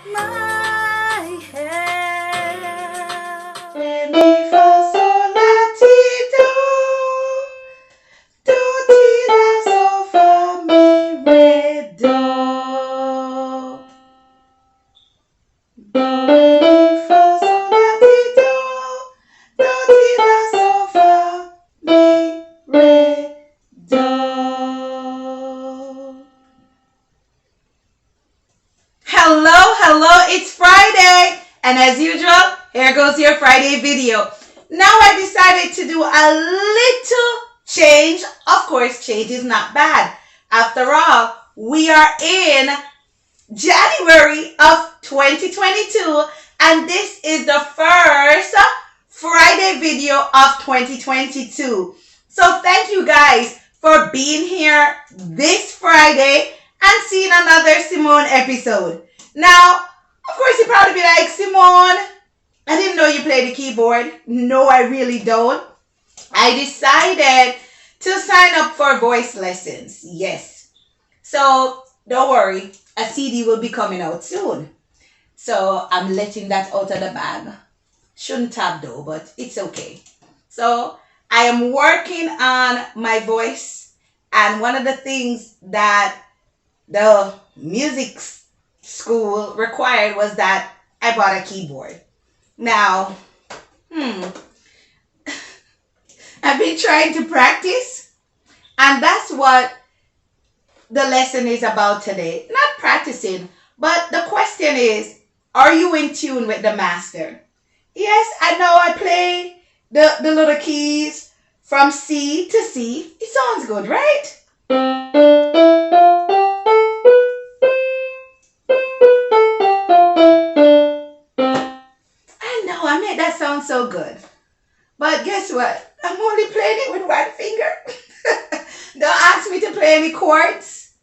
my help. Re, mi, fa, sol, la, ti, do. Do, ti, la, sol, fa, mi, re, do. Do, re, mi, fa, sol, la, ti, do. Do, ti, la, sol, fa, mi, re, do. Hello, it's Friday. And as usual, here goes your Friday video. Now I decided to do a little change. Of course, change is not bad. After all, we are in January of 2022, and this is the first Friday video of 2022. So thank you guys for being here this Friday and seeing another Simone episode. Now, of course, you probably be like, Simone, I didn't know you play the keyboard. No, I really don't. I decided to sign up for voice lessons. Yes. So don't worry, a CD will be coming out soon. So I'm letting that out of the bag. Shouldn't have though, but it's okay. So I am working on my voice, and one of the things that the music school required was that I bought a keyboard. Now, I've been trying to practice, and that's what the lesson is about today. Not practicing, but the question is, are you in tune with the master? Yes, I know I play the little keys from C to C. It sounds good, right? I know, I made that sound so good. But guess what? I'm only playing it with one finger. Don't ask me to play any chords.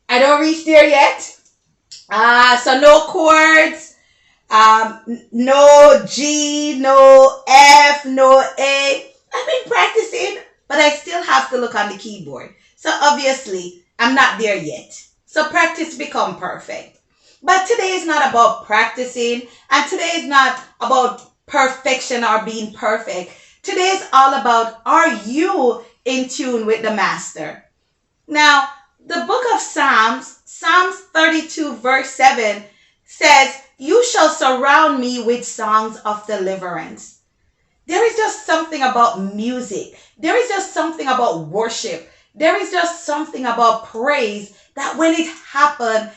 I don't reach there yet. So no chords, no G, no F, no A. I've been practicing, but I still have to look on the keyboard. So obviously, I'm not there yet. So practice become perfect. But today is not about practicing, and today is not about perfection or being perfect. Today is all about, are you in tune with the master? Now, the book of Psalms 32 verse 7 says, you shall surround me with songs of deliverance. There is just something about music. There is just something about worship. There is just something about praise that when it happens,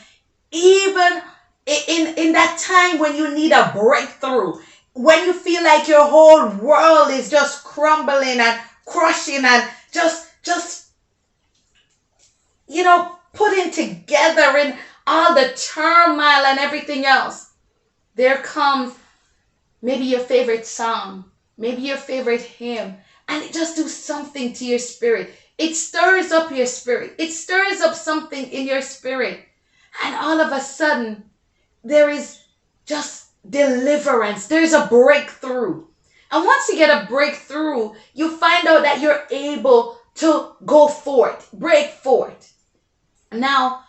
even in that time when you need a breakthrough, when you feel like your whole world is just crumbling and crushing and just putting together in all the turmoil and everything else, there comes maybe your favorite song, maybe your favorite hymn, and it just do something to your spirit. It stirs up your spirit. It stirs up something in your spirit. And all of a sudden, there is just deliverance. There's a breakthrough. And once you get a breakthrough, you find out that you're able to go forth, break forth. Now,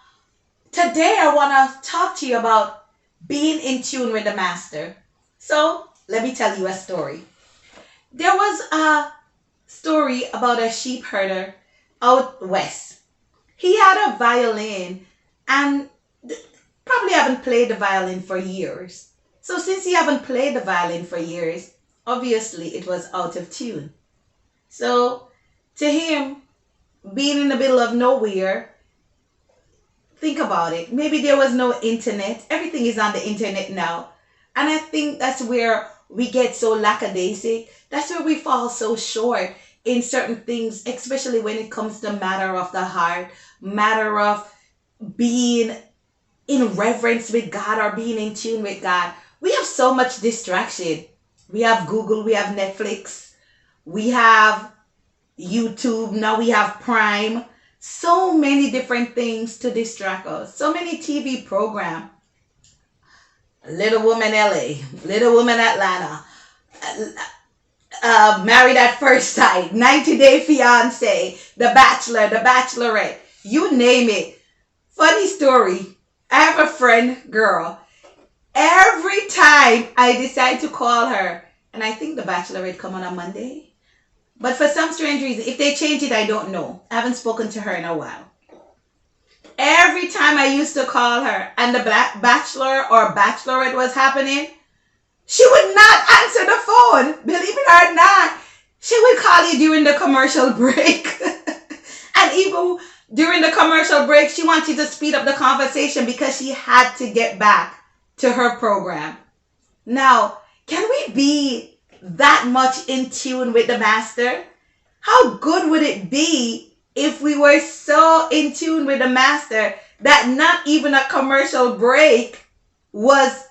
today I want to talk to you about being in tune with the master. So, let me tell you a story. There was a story about a sheep herder out west. He had a violin and probably haven't played the violin for years. So since he haven't played the violin for years, obviously it was out of tune. So to him, being in the middle of nowhere, think about it. Maybe there was no internet. Everything is on the internet now. And I think that's where we get so lackadaisic. That's where we fall so short in certain things, especially when it comes to matter of the heart, matter of being in reverence with God or being in tune with God. We have so much distraction. We have Google, we have Netflix, we have YouTube, now we have Prime. So many different things to distract us. So many TV programs. Little Woman LA, Little Woman Atlanta, Married at First Sight, 90 Day Fiance, The Bachelor, The Bachelorette, you name it. Funny story. I have a friend, girl. Every time I decide to call her, and I think The Bachelorette come on a Monday, but for some strange reason, if they change it, I don't know. I haven't spoken to her in a while. Every time I used to call her and the Bachelor or Bachelorette was happening, she would not answer the phone. Believe it or not, she would call you during the commercial break. And even during the commercial break, she wanted to speed up the conversation because she had to get back to her program. Now, can we be that much in tune with the Master? How good would it be if we were so in tune with the Master that not even a commercial break was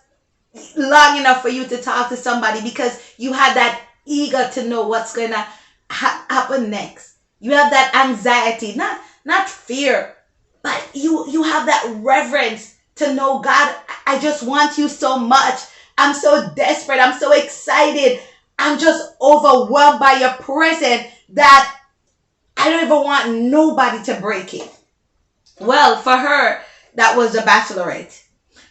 long enough for you to talk to somebody because you had that eager to know what's going to happen next. You have that anxiety, not fear, but you have that reverence to know, God, I just want you so much. I'm so desperate. I'm so excited. I'm just overwhelmed by your presence that I don't even want nobody to break it. Well, for her, that was The Bachelorette.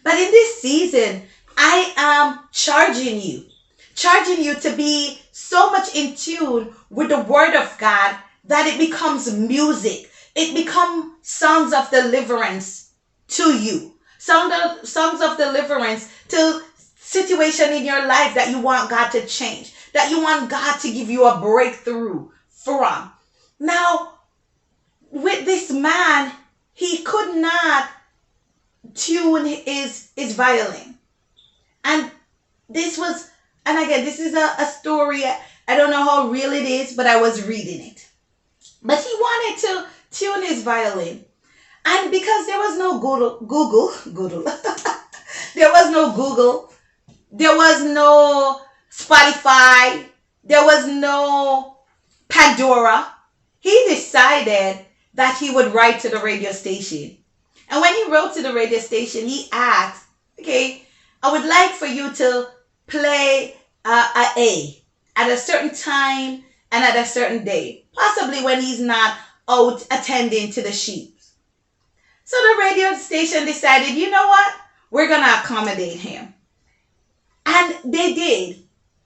But in this season, I am charging you to be so much in tune with the Word of God that it becomes music. It becomes songs of deliverance to you. Songs of deliverance to situation in your life that you want God to change, that you want God to give you a breakthrough from. Now, with this man, he could not tune his violin. And this was, and again, this is a story. I don't know how real it is, but I was reading it. But he wanted to tune his violin. And because there was no Google, there was no Google, there was no Spotify, there was no Pandora, he decided that he would write to the radio station. And when he wrote to the radio station, he asked, okay, I would like for you to play A at a certain time and at a certain day, possibly when he's not out attending to the sheep. So the radio station decided, you know what? We're going to accommodate him. And they did.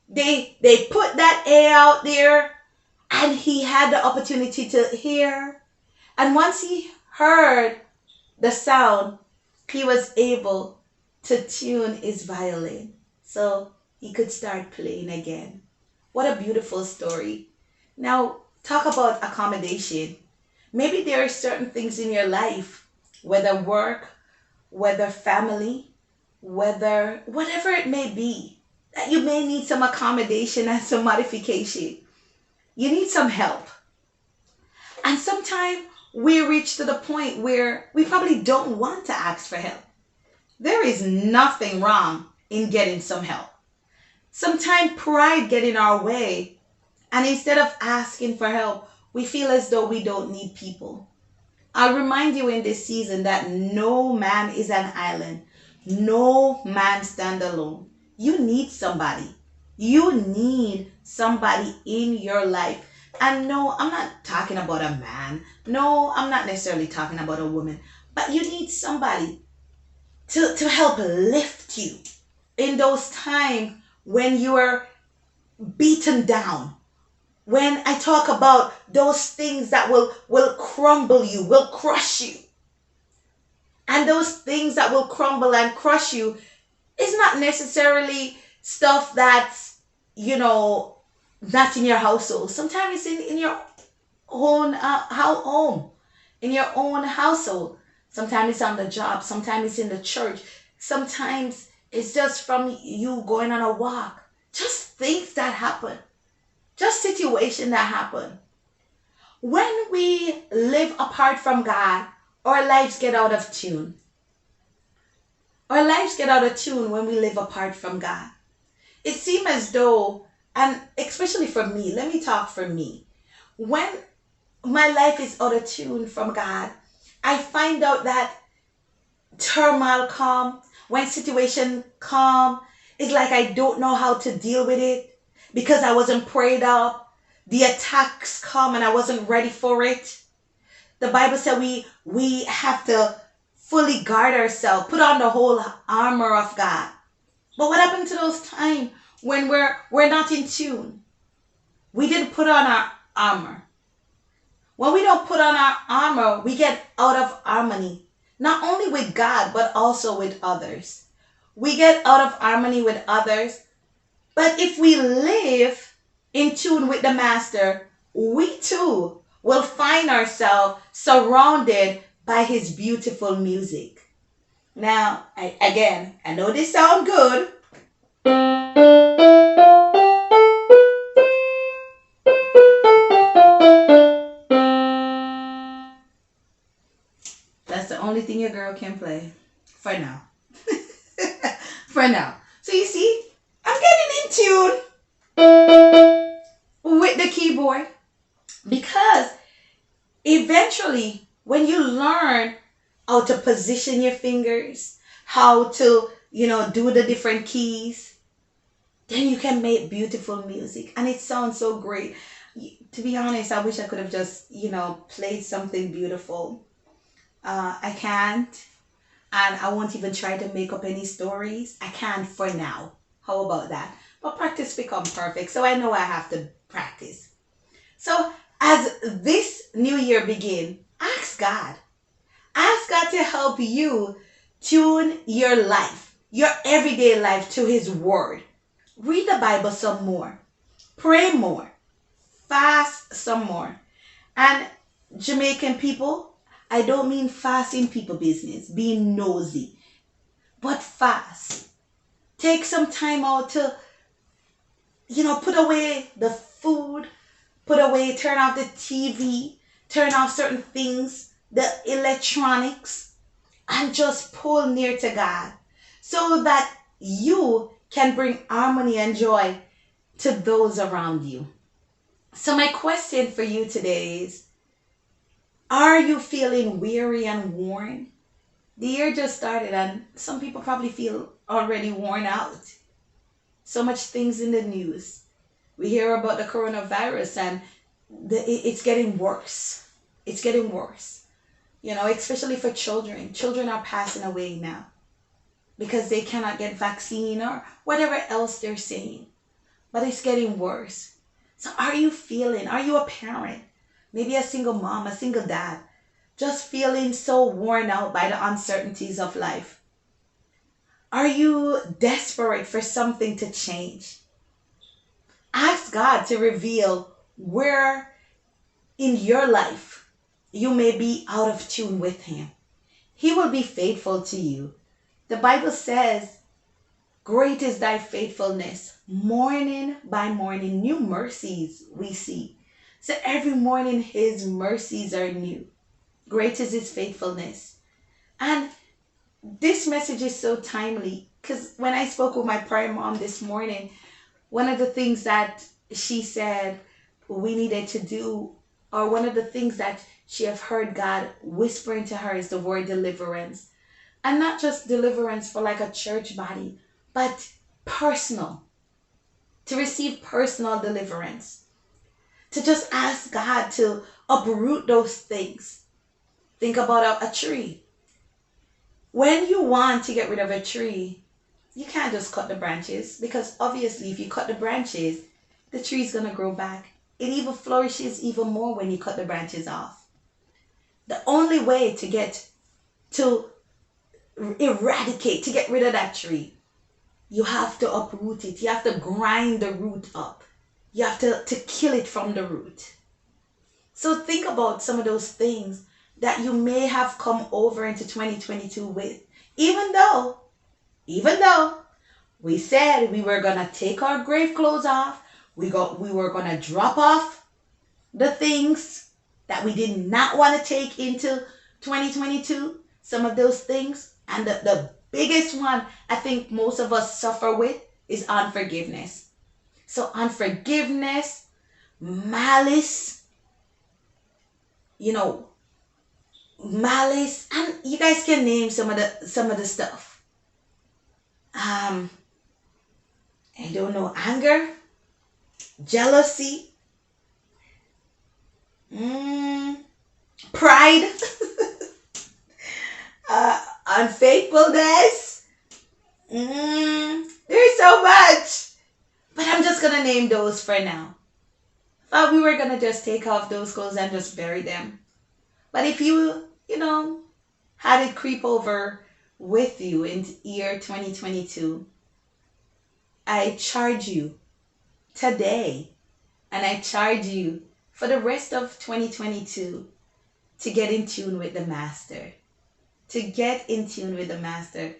They put that A out there and he had the opportunity to hear. And once he heard the sound, he was able to tune his violin so he could start playing again. What a beautiful story. Now, talk about accommodation. Maybe there are certain things in your life, whether work, whether family, whether whatever it may be, that you may need some accommodation and some modification. You need some help. And sometimes we reach to the point where we probably don't want to ask for help. There is nothing wrong in getting some help. Sometimes pride gets in our way, and instead of asking for help, we feel as though we don't need people. I'll remind you in this season that no man is an island. No man stand alone. You need somebody. You need somebody in your life. And no, I'm not talking about a man. No, I'm not necessarily talking about a woman. But you need somebody to help lift you in those times when you are beaten down. When I talk about those things that will crumble you, will crush you. And those things that will crumble and crush you is not necessarily stuff that's, not in your household. Sometimes it's in your own home, in your own household. Sometimes it's on the job. Sometimes it's in the church. Sometimes it's just from you going on a walk. Just things that happen. Just situations that happen. When we live apart from God, our lives get out of tune. Our lives get out of tune when we live apart from God. It seems as though, and especially for me, let me talk for me. When my life is out of tune from God, I find out that turmoil come, when situation come, it's like I don't know how to deal with it because I wasn't prayed up. The attacks come and I wasn't ready for it. The Bible said we have to fully guard ourselves, put on the whole armor of God. But what happened to those times when we're not in tune? We didn't put on our armor. When we don't put on our armor, we get out of harmony, not only with God, but also with others. We get out of harmony with others. But if we live in tune with the Master, we too will find ourselves surrounded by his beautiful music. Now, I know this sounds good. That's the only thing your girl can play for now. For now. So you see, I'm getting in tune with the keyboard because eventually, when you learn how to position your fingers, how to, do the different keys, then you can make beautiful music. And it sounds so great. To be honest, I wish I could have just, played something beautiful. I can't. And I won't even try to make up any stories. I can't for now. How about that? But practice becomes perfect. So I know I have to practice. So as this new year begin, ask God. Ask God to help you tune your life, your everyday life to his word. Read the Bible some more. Pray more. Fast some more. And Jamaican people, I don't mean fasting people business, being nosy, but fast. Take some time out to, put away the food, turn off the TV, turn off certain things, the electronics, and just pull near to God so that you can bring harmony and joy to those around you. So my question for you today is, are you feeling weary and worn? The year just started and some people probably feel already worn out. So much things in the news. We hear about the coronavirus and it's getting worse. It's getting worse. Especially for children. Children are passing away now because they cannot get vaccine or whatever else they're saying. But it's getting worse. So are you a parent? Maybe a single mom, a single dad, just feeling so worn out by the uncertainties of life? Are you desperate for something to change? Ask God to reveal where in your life you may be out of tune with him. He will be faithful to you. The Bible says, great is thy faithfulness. Morning by morning, new mercies we see. So every morning his mercies are new. Great is his faithfulness. And this message is so timely because when I spoke with my prayer mom this morning, one of the things that she said we needed to do, or one of the things that she have heard God whispering to her, is the word deliverance. And not just deliverance for like a church body, but personal. To receive personal deliverance. To just ask God to uproot those things. Think about a tree. When you want to get rid of a tree, you can't just cut the branches, because obviously if you cut the branches, the tree's going to grow back. It even flourishes even more when you cut the branches off. The only way to get to get rid of that tree, you have to uproot it. You have to grind the root up. You have to kill it from the root. So think about some of those things that you may have come over into 2022 with. Even though we said we were going to take our grave clothes off, we were going to drop off the things that we did not want to take into 2022, some of those things. And the biggest one I think most of us suffer with is unforgiveness. So unforgiveness, malice, malice, and you guys can name some of the stuff. I don't know, anger, jealousy, pride, unfaithfulness. There's so much. But I'm just gonna name those for now. Thought we were gonna just take off those clothes and just bury them. But if you had it creep over with you in year 2022, I charge you today, and I charge you for the rest of 2022 to get in tune with the Master. To get in tune with the Master.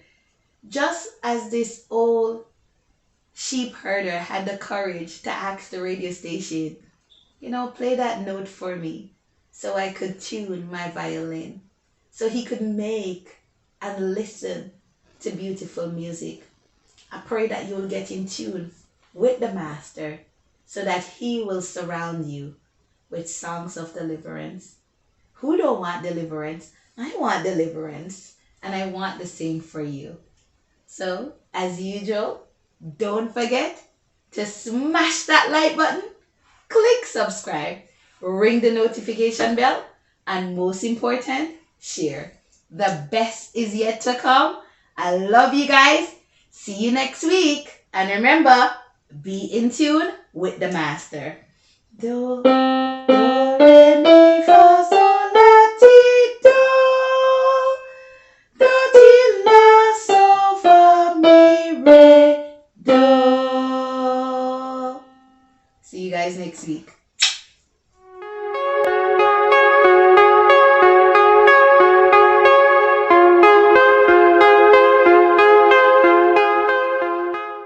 Just as this old sheep herder had the courage to ask the radio station, play that note for me so I could tune my violin, so he could make and listen to beautiful music. I pray that you will get in tune with the Master so that he will surround you with songs of deliverance. Who don't want deliverance? I want deliverance, and I want the same for you. So, as usual, don't forget to smash that like button, click subscribe, ring the notification bell, and most important, share. The best is yet to come. I love you guys. See you next week. And remember, be in tune with the Master. Do, re, mi, fa, sol, la, ti, do. Do, ti, la, sol, fa, mi, re, do. See you guys next week.